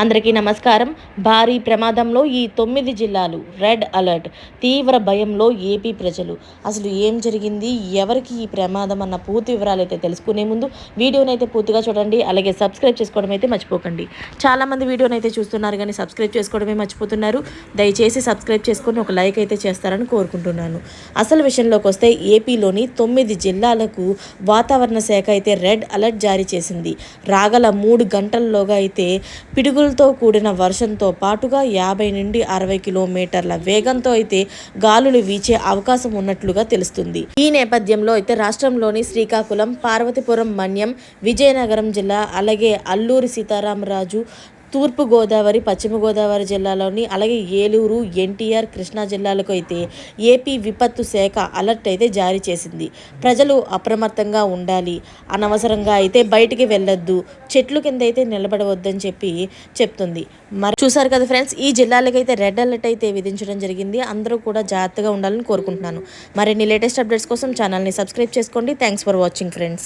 అందరికీ నమస్కారం. భారీ ప్రమాదంలో ఈ 9 జిల్లాలు రెడ్ అలర్ట్. తీవ్ర భయంలో ఏపీ ప్రజలు. అసలు ఏం జరిగింది, ఎవరికి ఈ ప్రమాదం అన్న పూర్తి వివరాలు అయితే తెలుసుకునే ముందు వీడియోనైతే పూర్తిగా చూడండి. అలాగే సబ్స్క్రైబ్ చేసుకోవడం అయితే మర్చిపోకండి. చాలామంది వీడియోనైతే చూస్తున్నారు కానీ సబ్స్క్రైబ్ చేసుకోవడమే మర్చిపోతున్నారు. దయచేసి సబ్స్క్రైబ్ చేసుకొని ఒక లైక్ అయితే చేస్తారని కోరుకుంటున్నాను. అసలు విషయంలోకి వస్తే ఏపీలోని 9 జిల్లాలకు వాతావరణ శాఖ అయితే రెడ్ అలర్ట్ జారీ చేసింది. రాగల 3 గంటల్లోగా అయితే పిడుగులతో కూడిన వర్షంతో పాటుగా 50 నుండి 60 కిలోమీటర్ల వేగంతో అయితే గాలులు వీచే అవకాశం ఉన్నట్లుగా తెలుస్తుంది. ఈ నేపథ్యంలో అయితే రాష్ట్రంలోని శ్రీకాకుళం, పార్వతీపురం, మన్యం, విజయనగరం జిల్లా, అలాగే అల్లూరి సీతారామరాజు, తూర్పు గోదావరి, పశ్చిమ గోదావరి జిల్లాలోని, అలాగే ఏలూరు, ఎన్టీఆర్, కృష్ణా జిల్లాలకు అయితే ఏపీ విపత్తు శాఖ అలర్ట్ అయితే జారీ చేసింది. ప్రజలు అప్రమత్తంగా ఉండాలి, అనవసరంగా అయితే బయటికి వెళ్ళొద్దు, చెట్లు కింద అయితే నిలబడవద్దని చెప్తుంది. మరి చూసారు కదా ఫ్రెండ్స్, ఈ జిల్లాలకైతే రెడ్ అలర్ట్ అయితే విధించడం జరిగింది. అందరూ కూడా జాగ్రత్తగా ఉండాలని కోరుకుంటున్నాను. మరిన్ని లేటెస్ట్ అప్డేట్స్ కోసం ఛానల్ని సబ్స్క్రైబ్ చేసుకోండి. Thanks for watching friends.